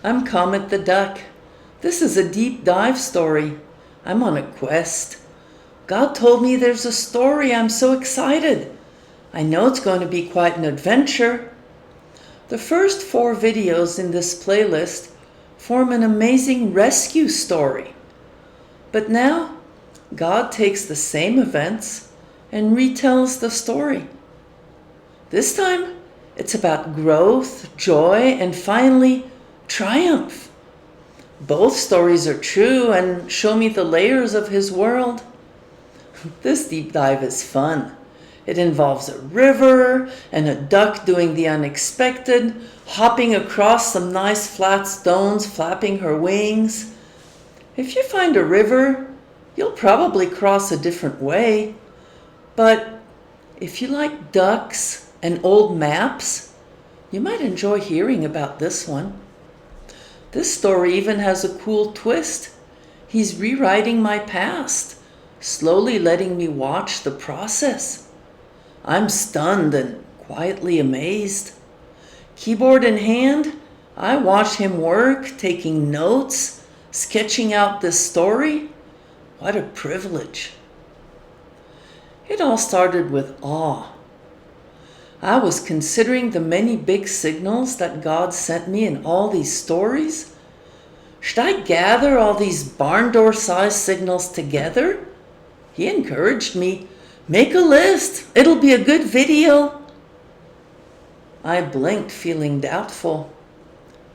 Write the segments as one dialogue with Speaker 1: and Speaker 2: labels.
Speaker 1: I'm Comet the Duck. This is a deep dive story. I'm on a quest. God told me there's a story. I'm so excited. I know it's going to be quite an adventure. The first 4 videos in this playlist form an amazing rescue story. But now, God takes the same events and retells the story. This time, it's about growth, joy, and finally, triumph. Both stories are true and show me the layers of His world. This deep dive is fun. It involves a river and a duck doing the unexpected, hopping across some nice flat stones, flapping her wings. If you find a river, you'll probably cross a different way. But if you like ducks and old maps, you might enjoy hearing about this one. This story even has a cool twist. He's rewriting my past, slowly letting me watch the process. I'm stunned and quietly amazed. Keyboard in hand, I watch him work, taking notes, sketching out this story. What a privilege. It all started with awe. I was considering the many big signals that God sent me in all these stories. Should I gather all these barn door sized signals together? He encouraged me. Make a list. It'll be a good video. I blinked, feeling doubtful.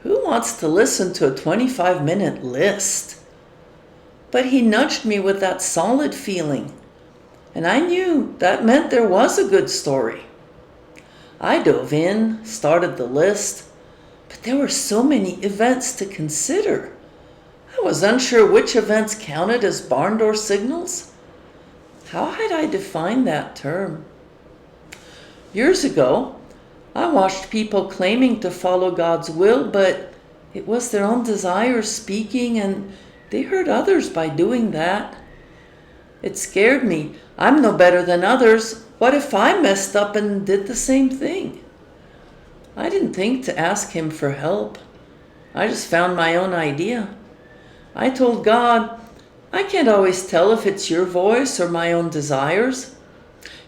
Speaker 1: Who wants to listen to a 25-minute list? But he nudged me with that solid feeling, and I knew that meant there was a good story. I dove in, started the list, but there were so many events to consider. I was unsure which events counted as barn door signals. How had I defined that term? Years ago, I watched people claiming to follow God's will, but it was their own desires speaking, and they hurt others by doing that. It scared me. I'm no better than others. What if I messed up and did the same thing? I didn't think to ask Him for help. I just found my own idea. I told God, I can't always tell if it's your voice or my own desires.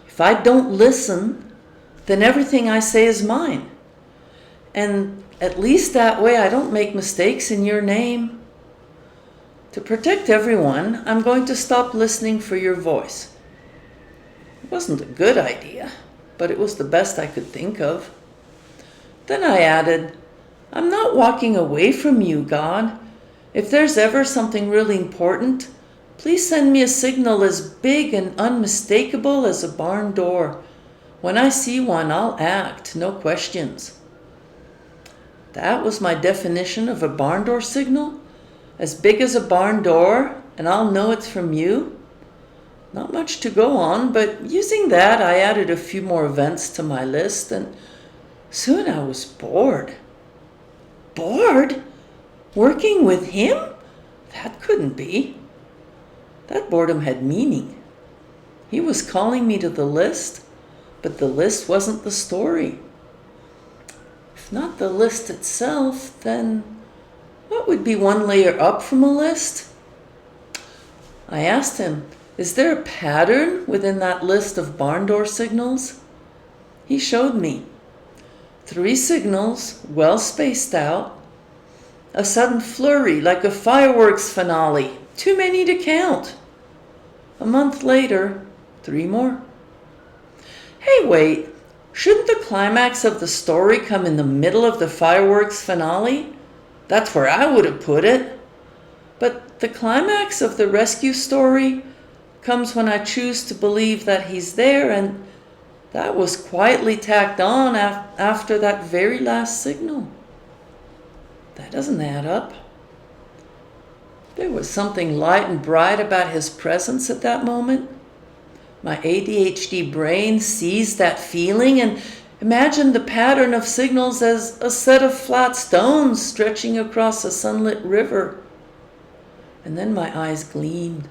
Speaker 1: If I don't listen, then everything I say is mine. And at least that way I don't make mistakes in your name. To protect everyone, I'm going to stop listening for your voice. It wasn't a good idea, but it was the best I could think of. Then I added, I'm not walking away from you, God. If there's ever something really important, please send me a signal as big and unmistakable as a barn door. When I see one, I'll act, no questions. That was my definition of a barn door signal. As big as a barn door, and I'll know it's from you. Not much to go on, but using that, I added a few more events to my list, and soon I was bored. Bored? Working with Him? That couldn't be. That boredom had meaning. He was calling me to the list, but the list wasn't the story. If not the list itself, then what would be one layer up from a list? I asked Him, is there a pattern within that list of barn door signals? He showed me. 3 signals, well spaced out. A sudden flurry like a fireworks finale. Too many to count. A month later, 3 more. Hey, wait. Shouldn't the climax of the story come in the middle of the fireworks finale? That's where I would have put it. But the climax of the rescue story comes when I choose to believe that He's there, and that was quietly tacked on after that very last signal. That doesn't add up. There was something light and bright about His presence at that moment. My ADHD brain seized that feeling and imagined the pattern of signals as a set of flat stones stretching across a sunlit river. And then my eyes gleamed.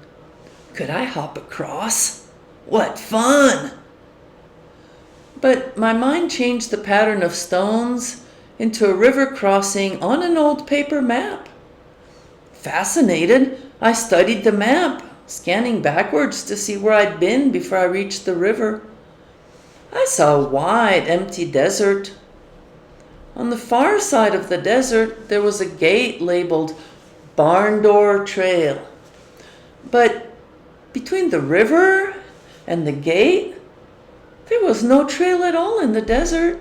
Speaker 1: Could I hop across? What fun! But my mind changed the pattern of stones into a river crossing on an old paper map. Fascinated, I studied the map, scanning backwards to see where I'd been before I reached the river. I saw a wide, empty desert. On the far side of the desert, there was a gate labeled Barn Door Trail. But between the river and the gate, there was no trail at all in the desert.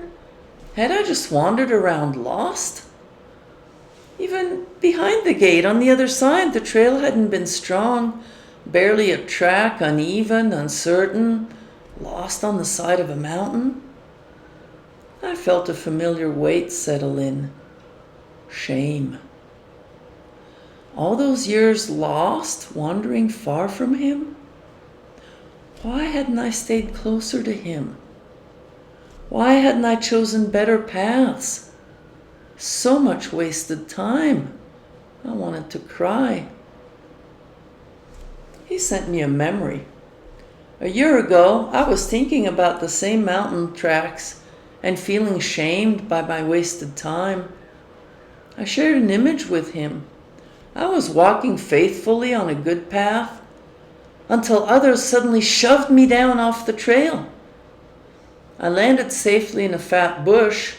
Speaker 1: Had I just wandered around lost? Even behind the gate, on the other side, the trail hadn't been strong, barely a track, uneven, uncertain, lost on the side of a mountain. I felt a familiar weight settle in. Shame. All those years lost, wandering far from him? Why hadn't I stayed closer to him? Why hadn't I chosen better paths? So much wasted time. I wanted to cry. He sent me a memory. A year ago, I was thinking about the same mountain tracks and feeling shamed by my wasted time. I shared an image with him. I was walking faithfully on a good path until others suddenly shoved me down off the trail. I landed safely in a fat bush,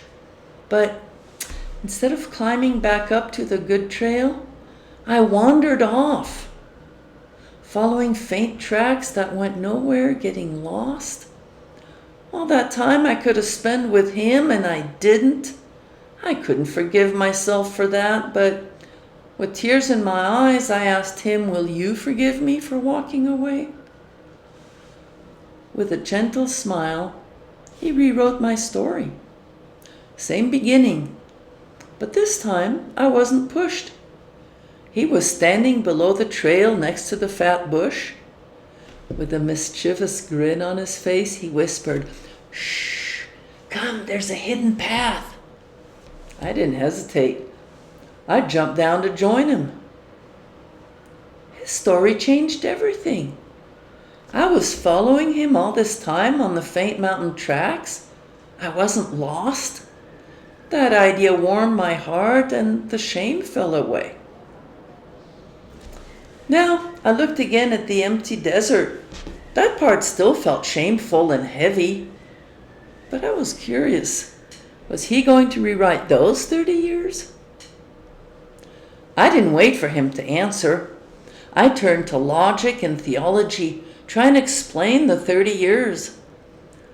Speaker 1: but instead of climbing back up to the good trail, I wandered off, following faint tracks that went nowhere, getting lost. All that time I could have spent with him, and I didn't. I couldn't forgive myself for that, but with tears in my eyes, I asked him, "Will you forgive me for walking away?" With a gentle smile, he rewrote my story. Same beginning, but this time I wasn't pushed. He was standing below the trail next to the fat bush. With a mischievous grin on his face, he whispered, "Shh, come, there's a hidden path." I didn't hesitate. I jumped down to join him. His story changed everything. I was following him all this time on the faint mountain tracks. I wasn't lost. That idea warmed my heart and the shame fell away. Now I looked again at the empty desert. That part still felt shameful and heavy. But I was curious. Was he going to rewrite those 30 years? I didn't wait for him to answer. I turned to logic and theology, trying to explain the 30 years.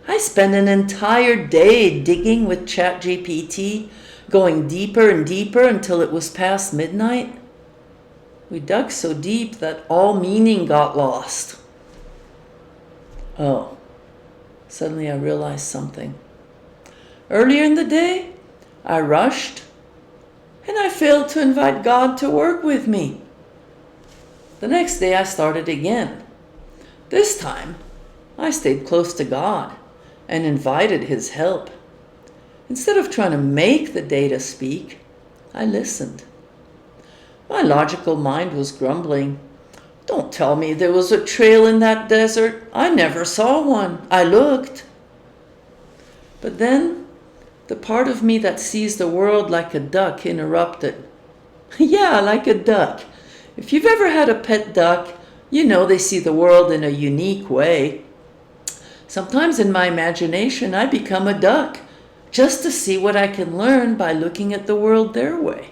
Speaker 1: I spent an entire day digging with ChatGPT, going deeper and deeper until it was past midnight. We dug so deep that all meaning got lost. Oh, suddenly I realized something. Earlier in the day, I rushed, and I failed to invite God to work with me. The next day I started again. This time, I stayed close to God and invited His help. Instead of trying to make the data speak, I listened. My logical mind was grumbling. "Don't tell me there was a trail in that desert. I never saw one. I looked." But then, the part of me that sees the world like a duck interrupted. Yeah, like a duck. If you've ever had a pet duck, you know they see the world in a unique way. Sometimes in my imagination, I become a duck just to see what I can learn by looking at the world their way.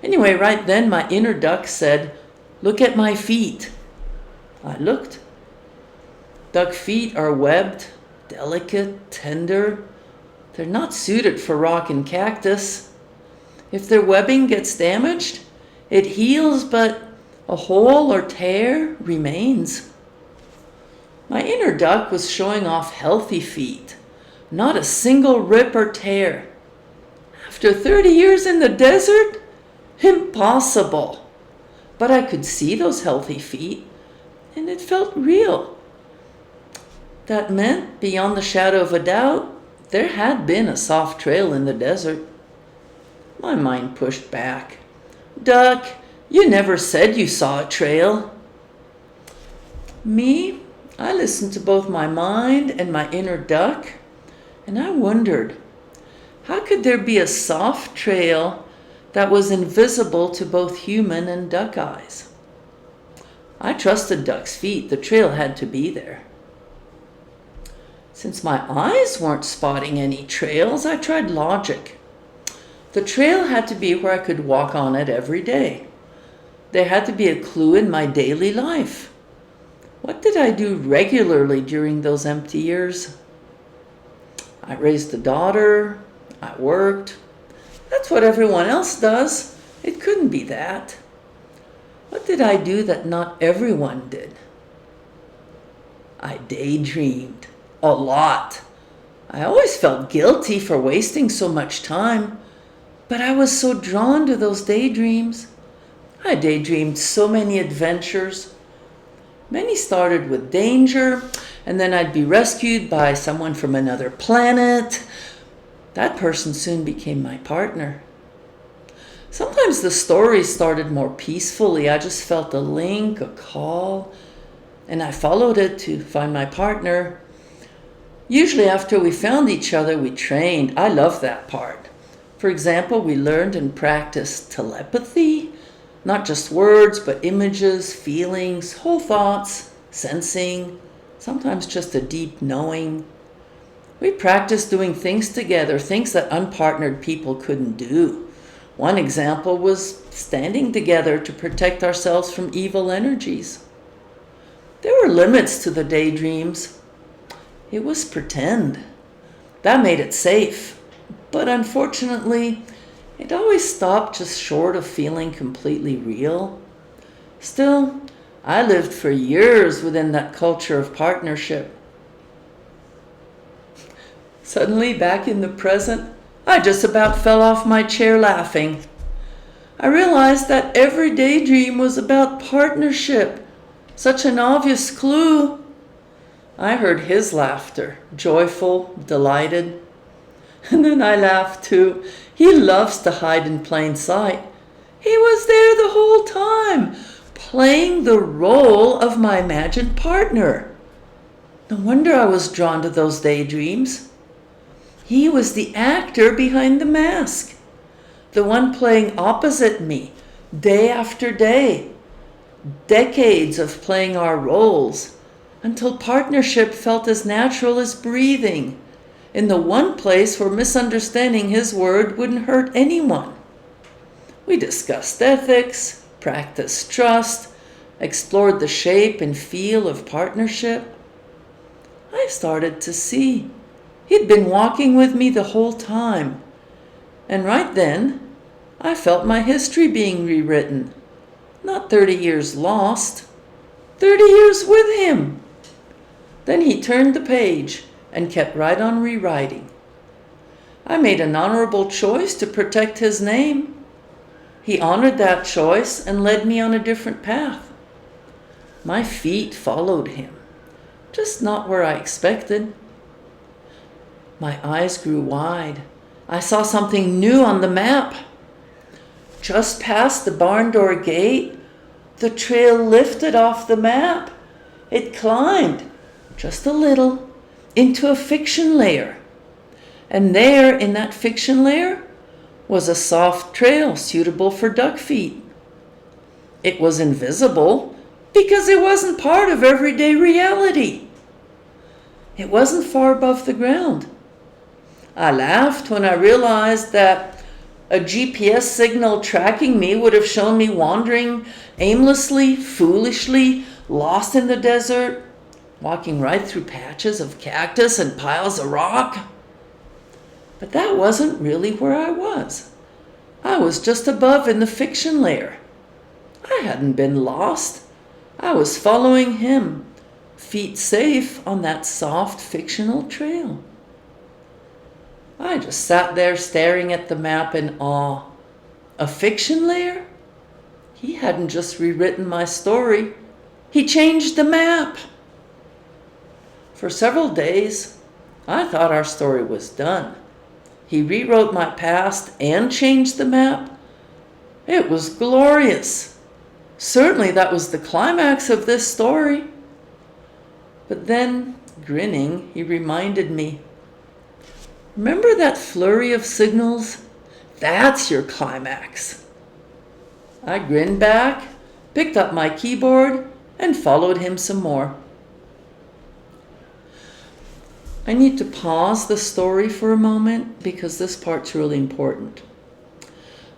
Speaker 1: Anyway, right then my inner duck said, "Look at my feet." I looked. Duck feet are webbed, delicate, tender. They're not suited for rock and cactus. If their webbing gets damaged, it heals, but a hole or tear remains. My inner duck was showing off healthy feet, not a single rip or tear. After 30 years in the desert? Impossible. But I could see those healthy feet, and it felt real. That meant, beyond the shadow of a doubt, there had been a soft trail in the desert. My mind pushed back. "Duck, you never said you saw a trail." Me, I listened to both my mind and my inner duck, and I wondered, How could there be a soft trail that was invisible to both human and duck eyes? I trusted Duck's feet. The trail had to be there. Since my eyes weren't spotting any trails, I tried logic. The trail had to be where I could walk on it every day. There had to be a clue in my daily life. What did I do regularly during those empty years? I raised a daughter. I worked. That's what everyone else does. It couldn't be that. What did I do that not everyone did? I daydreamed. A lot. I always felt guilty for wasting so much time, but I was so drawn to those daydreams. I daydreamed so many adventures. Many started with danger, and then I'd be rescued by someone from another planet. That person soon became my partner. Sometimes the stories started more peacefully. I just felt a link, a call, and I followed it to find my partner. Usually after we found each other, we trained. I love that part. For example, we learned and practiced telepathy, not just words, but images, feelings, whole thoughts, sensing, sometimes just a deep knowing. We practiced doing things together, things that unpartnered people couldn't do. One example was standing together to protect ourselves from evil energies. There were limits to the daydreams. It was pretend. That made it safe. But unfortunately, it always stopped just short of feeling completely real. Still, I lived for years within that culture of partnership. Suddenly, back in the present, I just about fell off my chair laughing. I realized that every daydream was about partnership. Such an obvious clue. I heard his laughter, joyful, delighted. And then I laughed too. He loves to hide in plain sight. He was there the whole time, playing the role of my imagined partner. No wonder I was drawn to those daydreams. He was the actor behind the mask, the one playing opposite me, day after day. Decades of playing our roles, until partnership felt as natural as breathing, in the one place where misunderstanding his word wouldn't hurt anyone. We discussed ethics, practiced trust, explored the shape and feel of partnership. I started to see. He'd been walking with me the whole time. And right then, I felt my history being rewritten. Not 30 years lost, 30 years with him. Then he turned the page and kept right on rewriting. I made an honorable choice to protect his name. He honored that choice and led me on a different path. My feet followed him, just not where I expected. My eyes grew wide. I saw something new on the map. Just past the barn door gate, the trail lifted off the map. It climbed, just a little, into a fiction layer. And there, in that fiction layer, was a soft trail suitable for duck feet. It was invisible because it wasn't part of everyday reality. It wasn't far above the ground. I laughed when I realized that a GPS signal tracking me would have shown me wandering aimlessly, foolishly, lost in the desert, walking right through patches of cactus and piles of rock. But that wasn't really where I was. I was just above in the fiction layer. I hadn't been lost. I was following him, feet safe on that soft fictional trail. I just sat there staring at the map in awe. A fiction layer? He hadn't just rewritten my story. He changed the map. For several days, I thought our story was done. He rewrote my past and changed the map. It was glorious. Certainly that was the climax of this story. But then, grinning, he reminded me, Remember that flurry of signals? That's your climax. I grinned back, picked up my keyboard, and followed him some more. I need to pause the story for a moment because this part's really important.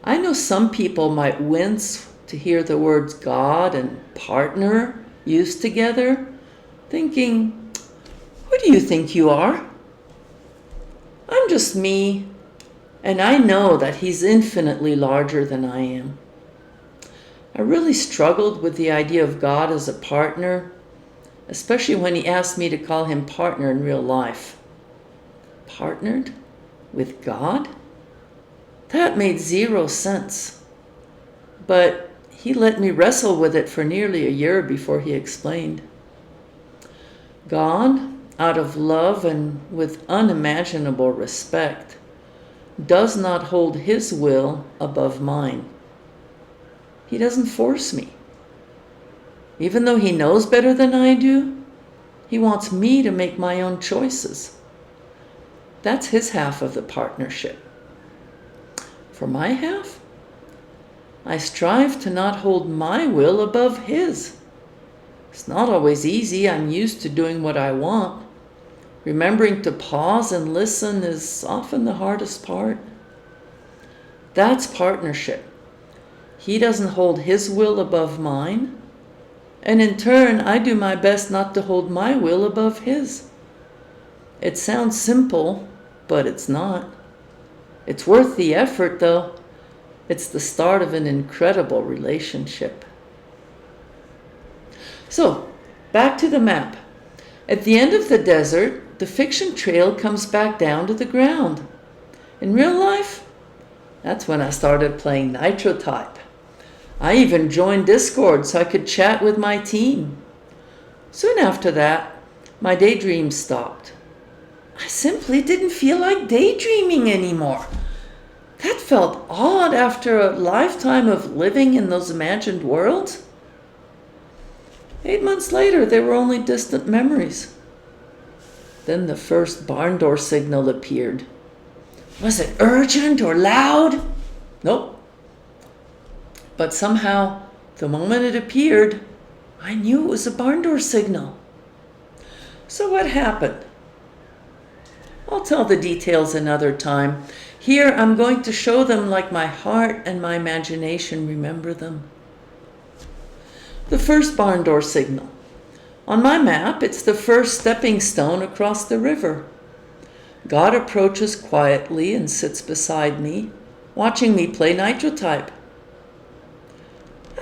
Speaker 1: I know some people might wince to hear the words God and partner used together, thinking, who do you think you are? I'm just me, and I know that he's infinitely larger than I am. I really struggled with the idea of God as a partner, especially when he asked me to call him partner in real life. Partnered with God? That made zero sense. But he let me wrestle with it for nearly a year before he explained. God, out of love and with unimaginable respect, does not hold his will above mine. He doesn't force me. Even though he knows better than I do, he wants me to make my own choices. That's his half of the partnership. For my half, I strive to not hold my will above his. It's not always easy. I'm used to doing what I want. Remembering to pause and listen is often the hardest part. That's partnership. He doesn't hold his will above mine, and in turn, I do my best not to hold my will above his. It sounds simple, but it's not. It's worth the effort, though. It's the start of an incredible relationship. So, back to the map. At the end of the desert, the fiction trail comes back down to the ground. In real life, that's when I started playing Nitrotype. I even joined Discord so I could chat with my team. Soon after that, my daydreams stopped. I simply didn't feel like daydreaming anymore. That felt odd after a lifetime of living in those imagined worlds. 8 months later, they were only distant memories. Then the first barn door signal appeared. Was it urgent or loud? Nope. But somehow, the moment it appeared, I knew it was a barn door signal. So what happened? I'll tell the details another time. Here, I'm going to show them like my heart and my imagination remember them. The first barn door signal. On my map, it's the first stepping stone across the river. God approaches quietly and sits beside me, watching me play Nitrotype.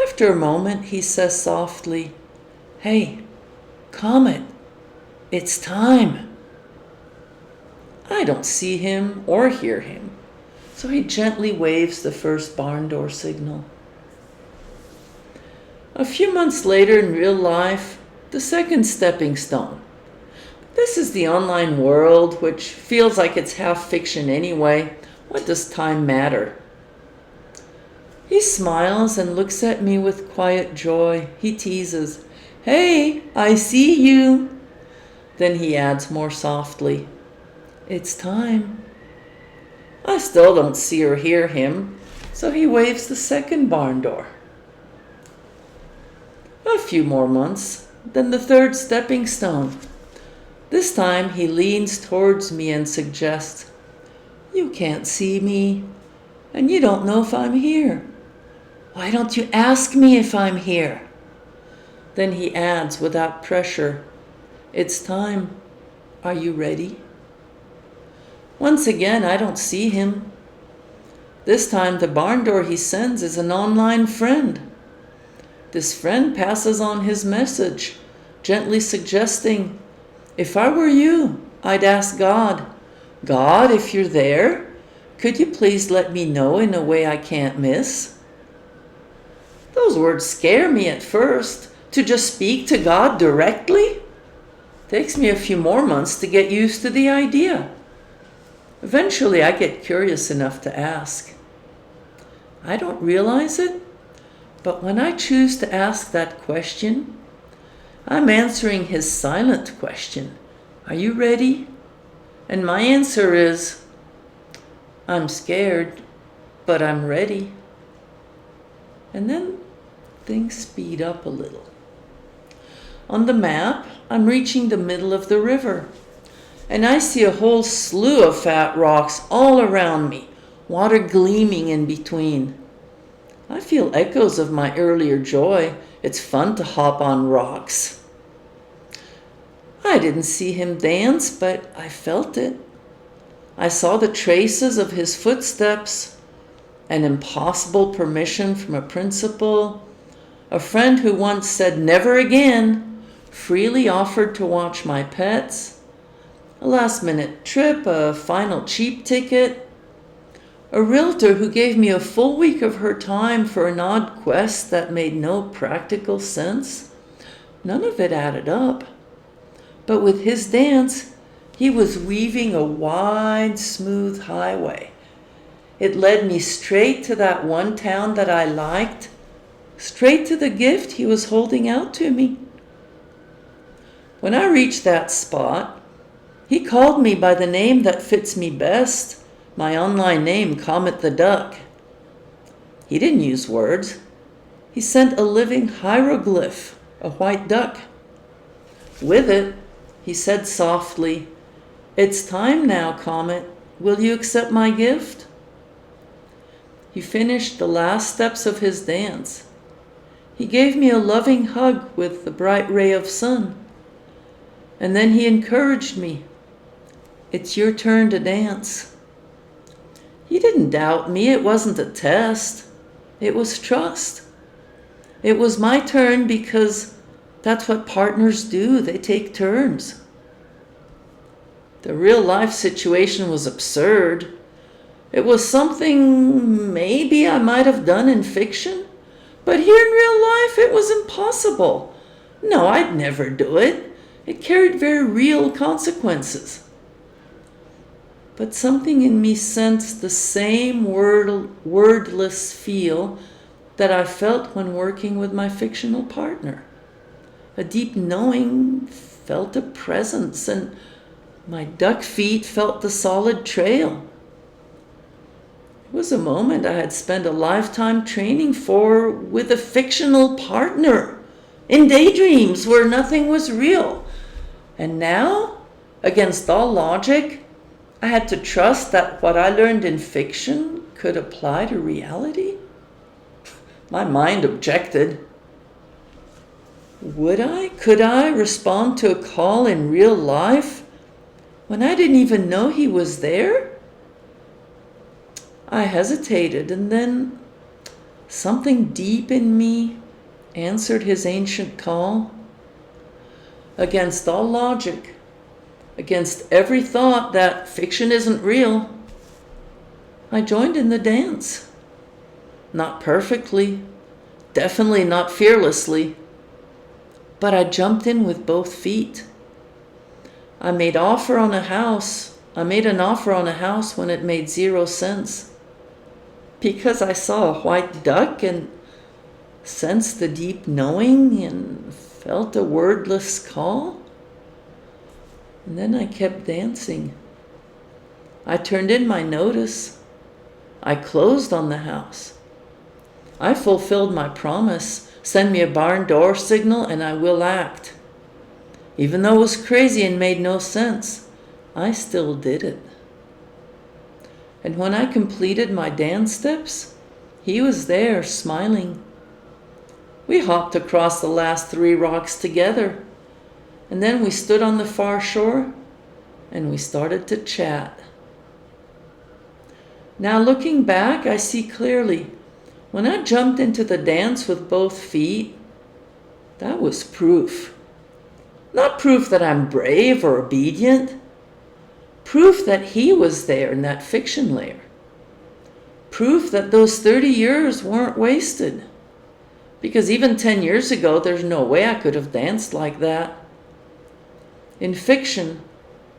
Speaker 1: After a moment, he says softly, "Hey, Comet, it's time." I don't see him or hear him, so he gently waves the first barn door signal. A few months later in real life, the second stepping stone. This is the online world, which feels like it's half fiction anyway. What does time matter? He smiles and looks at me with quiet joy. He teases, "Hey, I see you." Then he adds more softly, "It's time." I still don't see or hear him, so he waves the second barn door. A few more months, then the third stepping stone. This time he leans towards me and suggests, "You can't see me, and you don't know if I'm here. Why don't you ask me if I'm here?" Then he adds without pressure, "It's time. Are you ready?" Once again, I don't see him. This time the barn door he sends is an online friend. This friend passes on his message, gently suggesting, "If I were you, I'd ask God, 'God, if you're there, could you please let me know in a way I can't miss?'" Those words scare me at first. To just speak to God directly? Takes me a few more months to get used to the idea. Eventually, I get curious enough to ask. I don't realize it, but when I choose to ask that question, I'm answering his silent question, "Are you ready?" And my answer is, I'm scared, but I'm ready. And then things speed up a little. On the map, I'm reaching the middle of the river, and I see a whole slew of fat rocks all around me, water gleaming in between. I feel echoes of my earlier joy. It's fun to hop on rocks. I didn't see him dance, but I felt it. I saw the traces of his footsteps, an impossible permission from a principal, a friend who once said never again, freely offered to watch my pets, a last-minute trip, a final cheap ticket, a realtor who gave me a full week of her time for an odd quest that made no practical sense. None of it added up. But with his dance, he was weaving a wide, smooth highway. It led me straight to that one town that I liked, straight to the gift he was holding out to me. When I reached that spot, he called me by the name that fits me best, my online name, Comet the Duck. He didn't use words. He sent a living hieroglyph, a white duck. With it, he said softly, "It's time now, Comet. Will you accept my gift?" He finished the last steps of his dance. He gave me a loving hug with the bright ray of sun. And then he encouraged me. "It's your turn to dance." He didn't doubt me. It wasn't a test. It was trust. It was my turn because that's what partners do. They take turns. The real life situation was absurd. It was something maybe I might have done in fiction, but here in real life it was impossible. No, I'd never do it. It carried very real consequences. But something in me sensed the same wordless feel that I felt when working with my fictional partner. A deep knowing felt a presence, and my duck feet felt the solid trail. It was a moment I had spent a lifetime training for with a fictional partner, in daydreams where nothing was real. And now, against all logic, I had to trust that what I learned in fiction could apply to reality. My mind objected. Could I respond to a call in real life when I didn't even know he was there? I hesitated, and then something deep in me answered his ancient call. Against all logic, against every thought that fiction isn't real, I joined in the dance. Not perfectly, definitely not fearlessly, but I jumped in with both feet. I made an offer on a house when it made 0 sense. Because I saw a white duck and sensed the deep knowing and felt a wordless call. And then I kept dancing. I turned in my notice. I closed on the house. I fulfilled my promise. Send me a barn door signal and I will act. Even though it was crazy and made no sense, I still did it. And when I completed my dance steps, he was there, smiling. We hopped across the last 3 rocks together, and then we stood on the far shore, and we started to chat. Now looking back, I see clearly, when I jumped into the dance with both feet, that was proof. Not proof that I'm brave or obedient. Proof that he was there in that fiction layer. Proof that those 30 years weren't wasted. Because even 10 years ago, there's no way I could have danced like that. In fiction,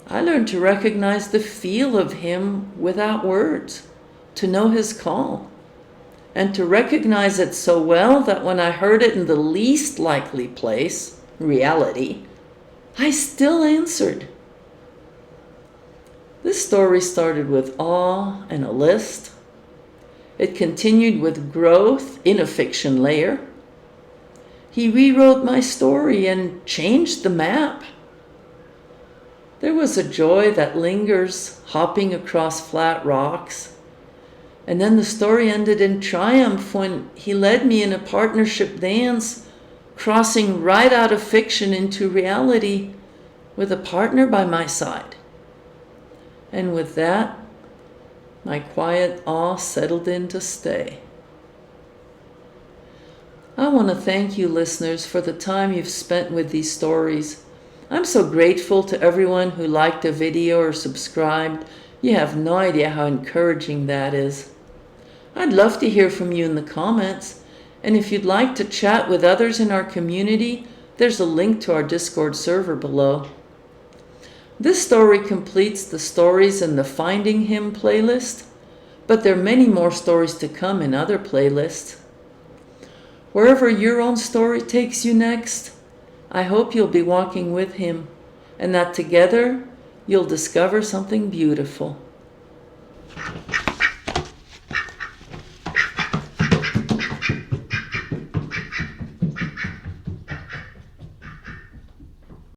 Speaker 1: I learned to recognize the feel of him without words, to know his call, and to recognize it so well that when I heard it in the least likely place, reality, I still answered. This story started with awe and a list. It continued with growth in a fiction layer. He rewrote my story and changed the map. There was a joy that lingers, hopping across flat rocks. And then the story ended in triumph when he led me in a partnership dance, crossing right out of fiction into reality with a partner by my side. And with that, my quiet awe settled in to stay. I want to thank you, listeners, for the time you've spent with these stories. I'm so grateful to everyone who liked a video or subscribed. You have no idea how encouraging that is. I'd love to hear from you in the comments. And if you'd like to chat with others in our community, there's a link to our Discord server below. This story completes the stories in the Finding Him playlist, but there are many more stories to come in other playlists. Wherever your own story takes you next, I hope you'll be walking with him, and that together you'll discover something beautiful.